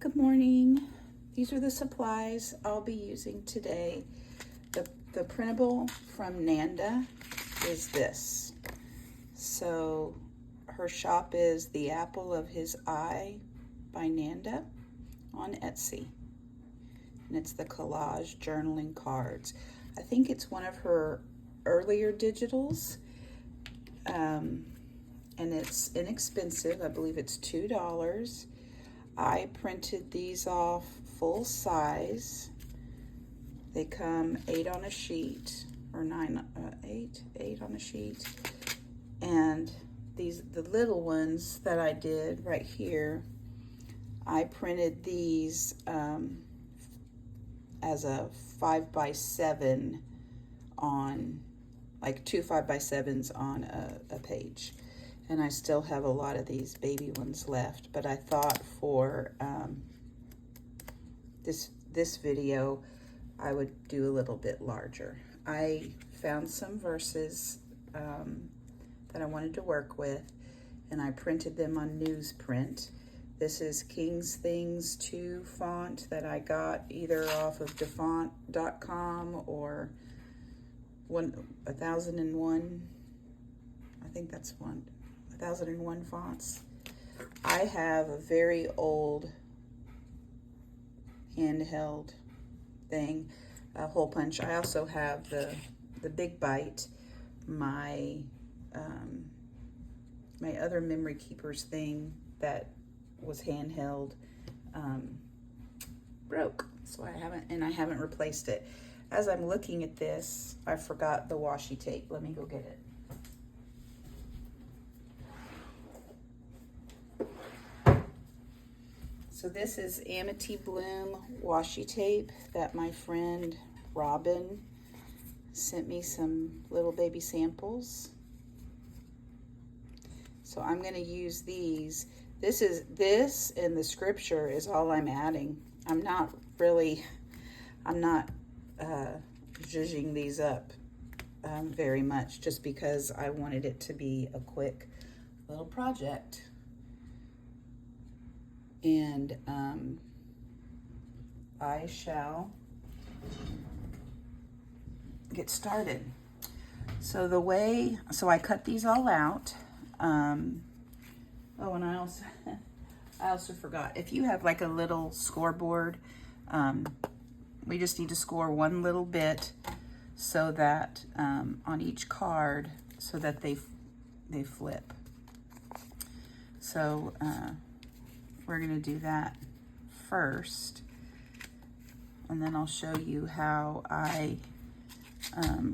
Good morning. These are the supplies I'll be using today. The printable from Nanda is this. So her shop is The Apple of His Eye by Nanda on Etsy. And it's the Collage Journaling Cards. I think it's one of her earlier digitals. And it's inexpensive. I believe it's $2. I printed these off full size. They come 8 on a sheet, or 8 on a sheet. And the little ones that I did right here, I printed these as a 5x7 on, like 2 5x7s on a page. And I still have a lot of these baby ones left, but I thought for this video, I would do a little bit larger. I found some verses that I wanted to work with, and I printed them on newsprint. This is King's Things 2 font that I got either off of defont.com or 1001. I think that's 1001 fonts. I have a very old handheld thing, a hole punch. I also have the big bite. My my other memory keepers thing that was handheld broke, so I haven't replaced it. As I'm looking at this, I forgot the washi tape. Let me go get it. So this is Amity Bloom washi tape that my friend Robin sent me some little baby samples. So I'm going to use these. This and the scripture is all I'm adding. I'm not zhuzhing these up very much, just because I wanted it to be a quick little project. And I shall get started. So I cut these all out. Oh, and I also forgot, if you have like a little scoreboard, we just need to score one little bit so that on each card, so that they flip. So we're going to do that first, and then I'll show you how I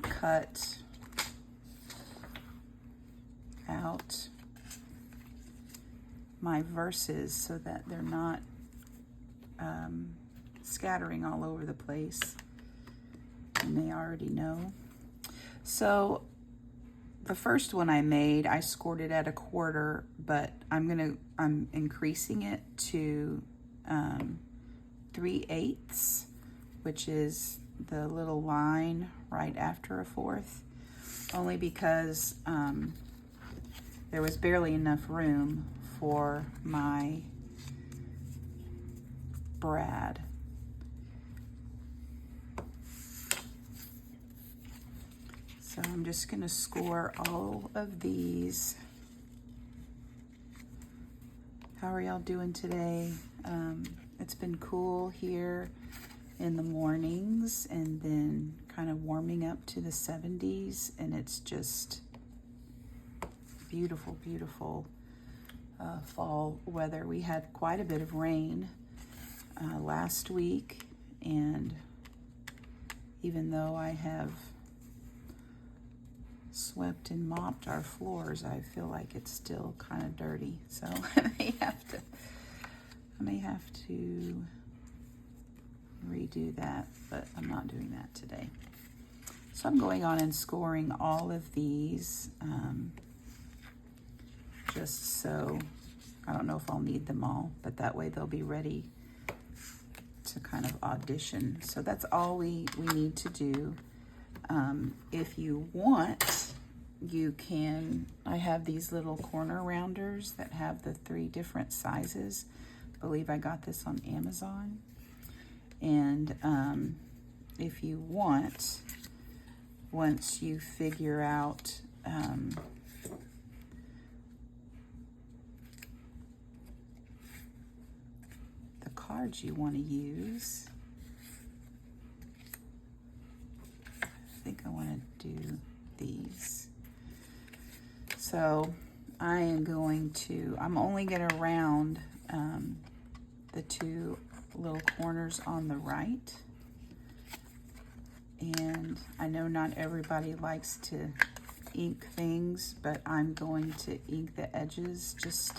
cut out my verses so that they're not scattering all over the place. You may already know. So the first one I made, I scored it at 1/4, but I'm increasing it to 3/8, which is the little line right after 1/4, only because there was barely enough room for my brad. So I'm just going to score all of these. How are y'all doing today? It's been cool here in the mornings, and then kind of warming up to the 70s, and it's just beautiful, beautiful fall weather. We had quite a bit of rain last week, and even though I have swept and mopped our floors, I feel like it's still kind of dirty. So I may have to redo that, but I'm not doing that today. So I'm going on and scoring all of these, just so, I don't know if I'll need them all, but that way they'll be ready to kind of audition. So that's all we need to do. If you want, you can, I have these little corner rounders that have the 3 different sizes. believe I got this on Amazon. And if you want, once you figure out the cards you want to use, I think I want to do these. So I'm only going to round the two little corners on the right. And I know not everybody likes to ink things, but I'm going to ink the edges just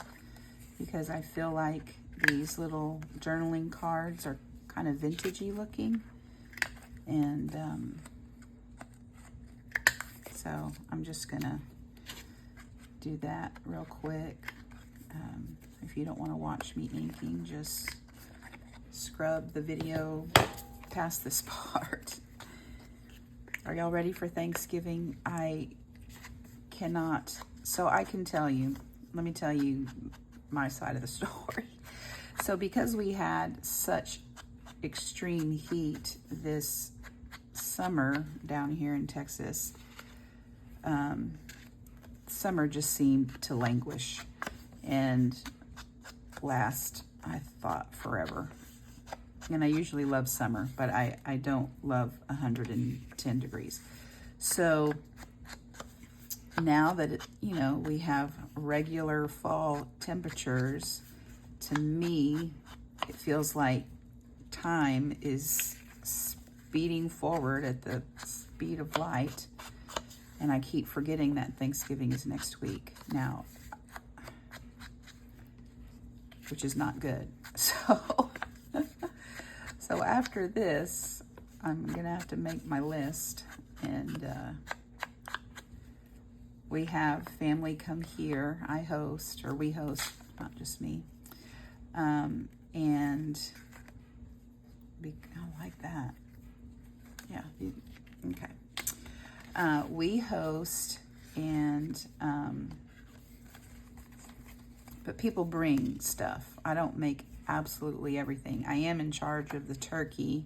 because I feel like these little journaling cards are kind of vintagey looking. And so I'm just gonna do that real quick. If you don't want to watch me inking, just scrub the video past this part. Are y'all ready for Thanksgiving? I cannot, so I can tell you, let me tell you my side of the story. So because we had such extreme heat this summer down here in Texas, summer just seemed to languish and last, I thought, forever. And I usually love summer, but I don't love 110 degrees. So now that, we have regular fall temperatures, to me, it feels like time is speeding forward at the speed of light. And I keep forgetting that Thanksgiving is next week now, which is not good. So after this, I'm gonna have to make my list, and we have family come here. I host, or we host, not just me. And I like that. Yeah, okay. We host, and but people bring stuff. I don't make absolutely everything. I am in charge of the turkey,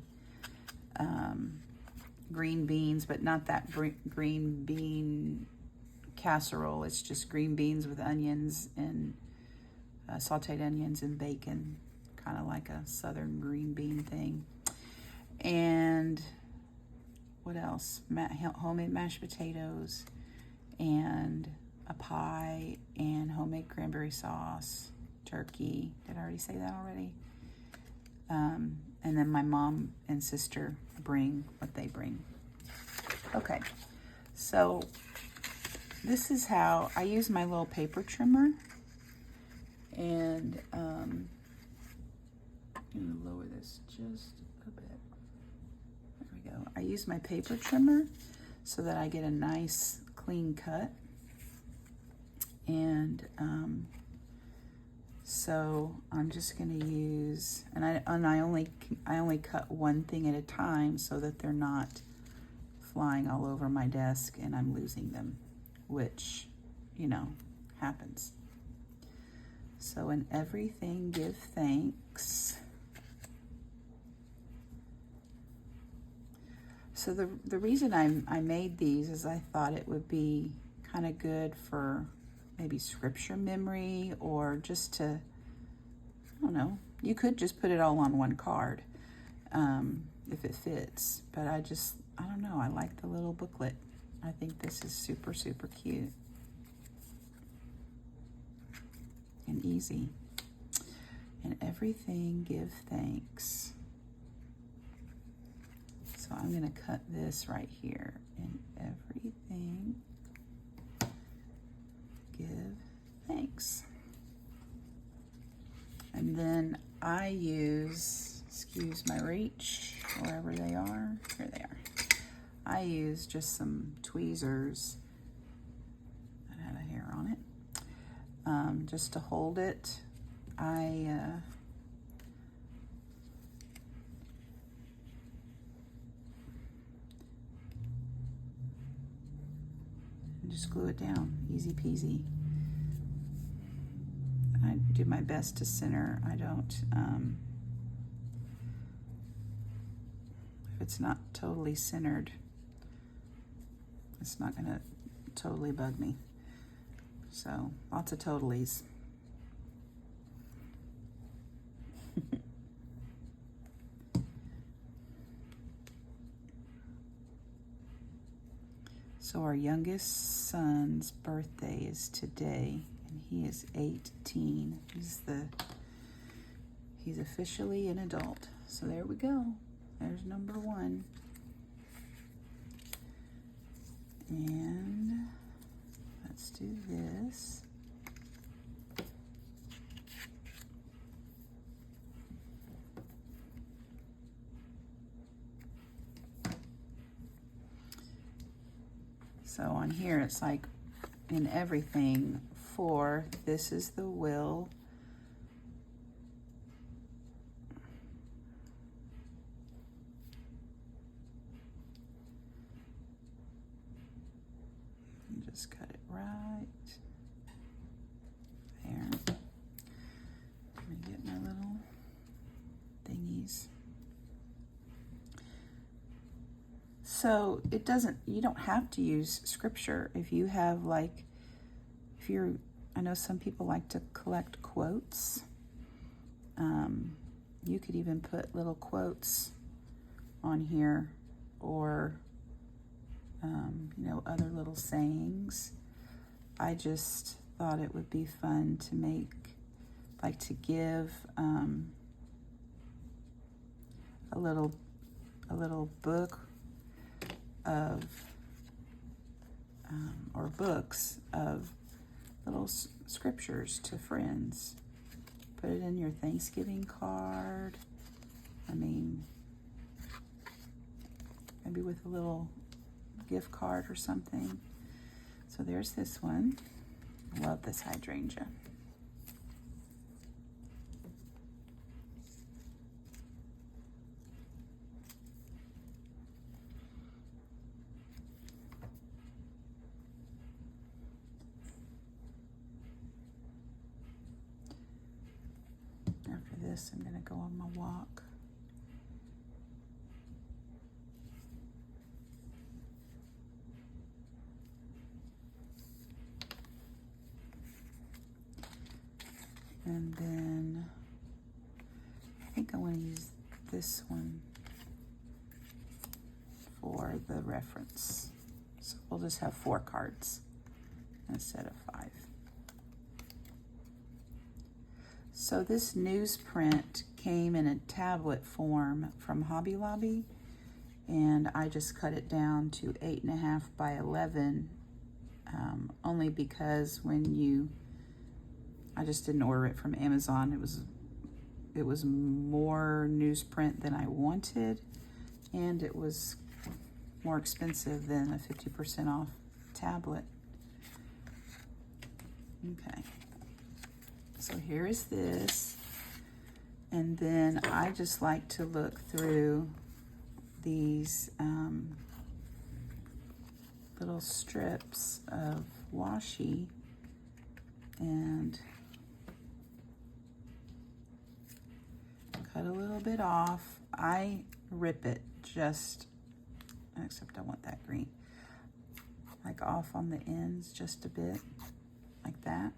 green beans, but not that green bean casserole. It's just green beans with onions and sauteed onions and bacon, kind of like a southern green bean thing. And what else? Homemade mashed potatoes and a pie and homemade cranberry sauce, turkey. Did I already say that already? And then my mom and sister bring what they bring. Okay, so this is how I use my little paper trimmer. And I'm gonna lower this just a bit. There we go. I use my paper trimmer so that I get a nice clean cut. And so I'm just going to use, and I only cut one thing at a time so that they're not flying all over my desk and I'm losing them, which, happens. So in everything, give thanks. So the reason I made these is I thought it would be kind of good for maybe scripture memory, or just to, I don't know, you could just put it all on one card if it fits, but I don't know, I like the little booklet. I think this is super, super cute and easy. In everything, give thanks. So I'm going to cut this right here. In everything, give thanks. And then I use, excuse my reach, wherever they are, here they are. I use just some tweezers that had a hair on it, just to hold it. Just glue it down, easy peasy. I do my best to center. I don't, if it's not totally centered, it's not gonna totally bug me. So lots of totalies. So our youngest son's birthday is today, and he is 18. He's officially an adult. So there we go. There's number 1. And let's do this. So on here, it's like in everything, 4, this is the will. And just cut it right there. Let me get my little thingies. So it doesn't, you don't have to use scripture. If you have like, I know some people like to collect quotes. You could even put little quotes on here, or, you know, other little sayings. I just thought it would be fun to make, like to give a little book of, or books of little scriptures to friends. Put it in your Thanksgiving card. I mean, maybe with a little gift card or something. So there's this one. Love this hydrangea. After this, I'm going to go on my walk. And then I think I want to use this one for the reference. So we'll just have 4 cards instead of 5. So this newsprint came in a tablet form from Hobby Lobby, and I just cut it down to 8.5 by 11, only because I just didn't order it from Amazon. It was more newsprint than I wanted, and it was more expensive than a 50% off tablet. Okay. So here is this, and then I just like to look through these little strips of washi and cut a little bit off. I rip it just, except I want that green, like off on the ends just a bit, like that.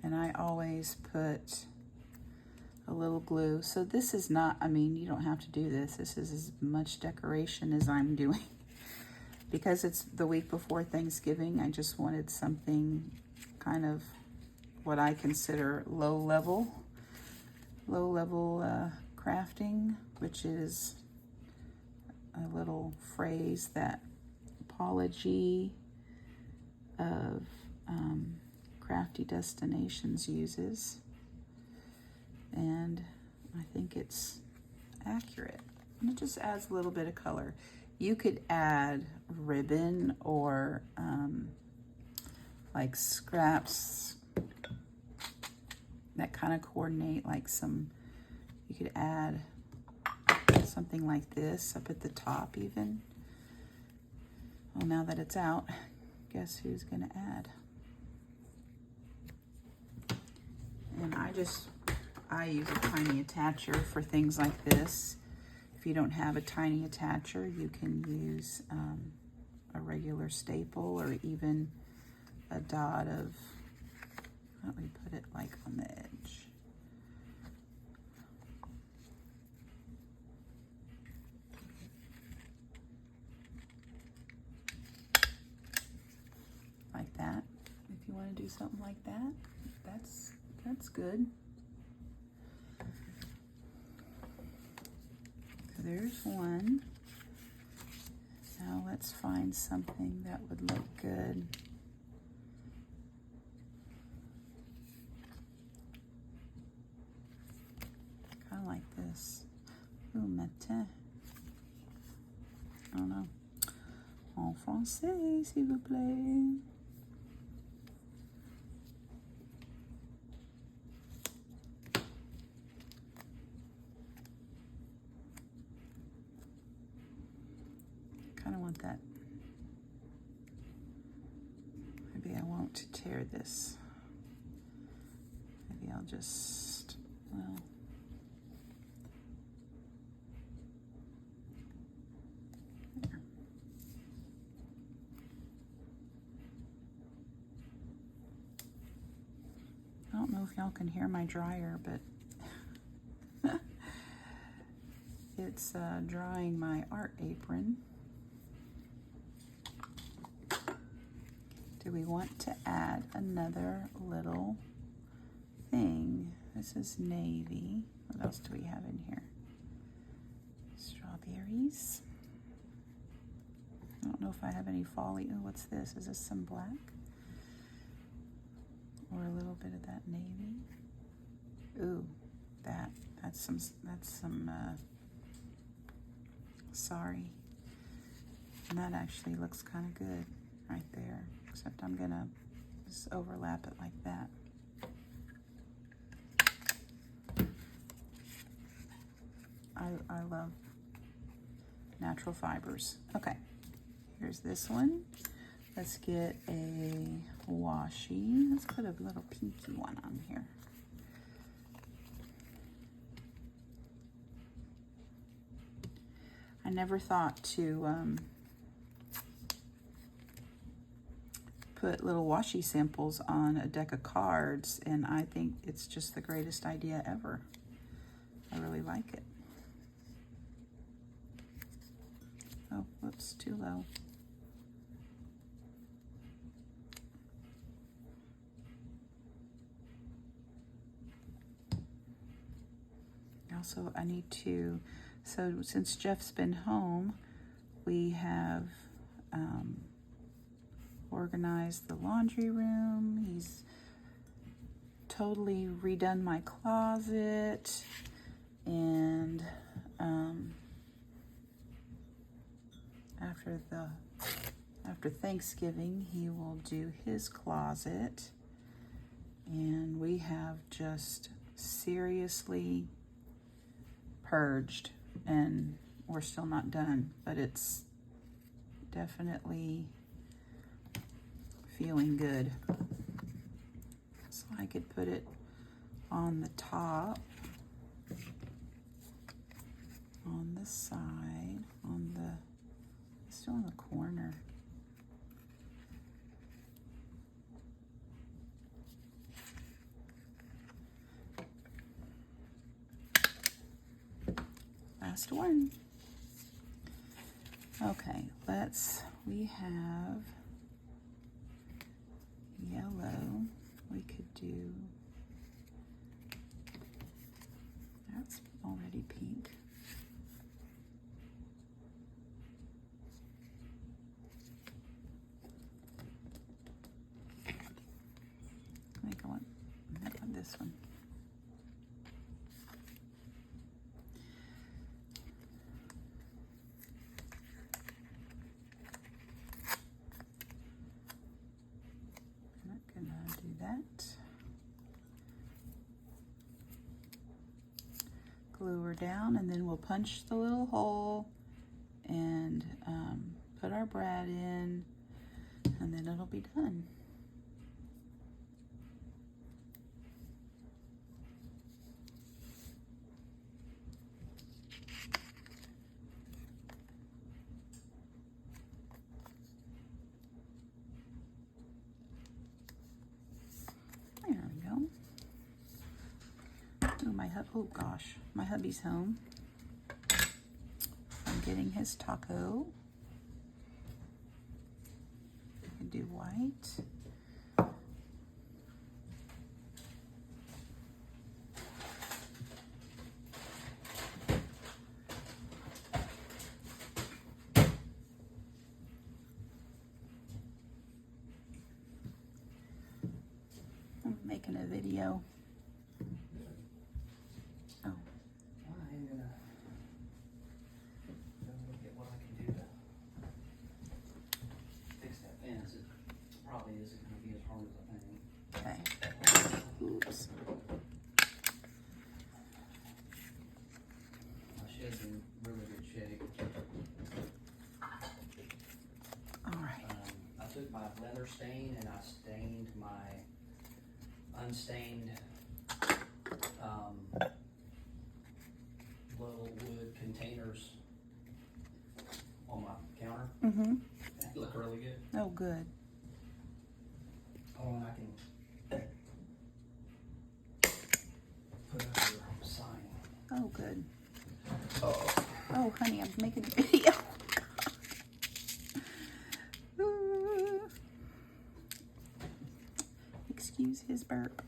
And I always put a little glue. So this is not, I mean, you don't have to do this. This is as much decoration as I'm doing. Because it's the week before Thanksgiving, I just wanted something kind of what I consider low level crafting, which is a little phrase that Apology of Crafty Destinations uses, and I think it's accurate, and it just adds a little bit of color. You could add ribbon or like scraps that kind of coordinate, like you could add something like this up at the top even. Well, now that it's out, guess who's gonna add? I use a tiny attacher for things like this. If you don't have a tiny attacher, you can use a regular staple or even a dot of, let me put it like on the edge. Like that. If you want to do something like that, that's good. So there's one. Now let's find something that would look good. Kind of like this. Ooh, matin. I don't know. En français, s'il vous plaît. Kind of want that. Maybe I won't tear this. Maybe I'll just, well, there. I don't know if y'all can hear my dryer, but it's drying my art apron. Do we want to add another little thing? This is navy. What else do we have in here? Strawberries. I don't know if I have any folly. Oh, what's this? Is this some black? Or a little bit of that navy? Ooh, that's some sorry. And that actually looks kind of good right there. Except I'm gonna just overlap it like that. I love natural fibers. Okay, here's this one. Let's get a washi. Let's put a little pinky one on here. I never thought to put little washi samples on a deck of cards, and I think it's just the greatest idea ever. I really like it. Oh, whoops, too low. Also, I need to, so since Jeff's been home, we have organized the laundry room. He's totally redone my closet, and after Thanksgiving, he will do his closet, and we have just seriously purged, and we're still not done, but it's definitely feeling good. So I could put it on the top, on the side, on the, still in the corner. Last one. Okay, we have yellow. We could do, that's already pink. I think I want this one. Glue her down, and then we'll punch the little hole and put our brad in, and then it'll be done. oh gosh, my hubby's home. I'm getting his taco. I can do white. I'm making a video. Oh. I'm gonna look at what I can do to fix that fence. It probably isn't gonna be as hard as I think. Okay. Oops. My shed's in really good shape. All right. I took my leather stain and I stained my unstained little wood containers on my counter. Mm-hmm. They look really good. Oh, good. Oh, and I can put up your sign. Oh, good. Oh, honey, I'm making a video. Excuse his burp.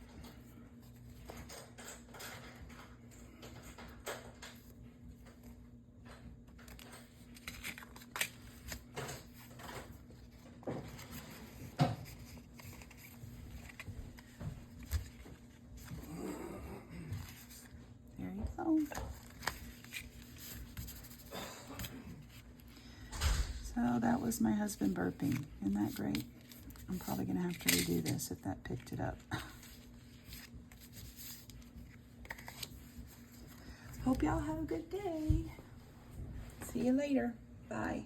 There you go. So that was my husband burping. Isn't that great? I'm probably going to have to redo this if that picked it up. Hope y'all have a good day. See you later. Bye.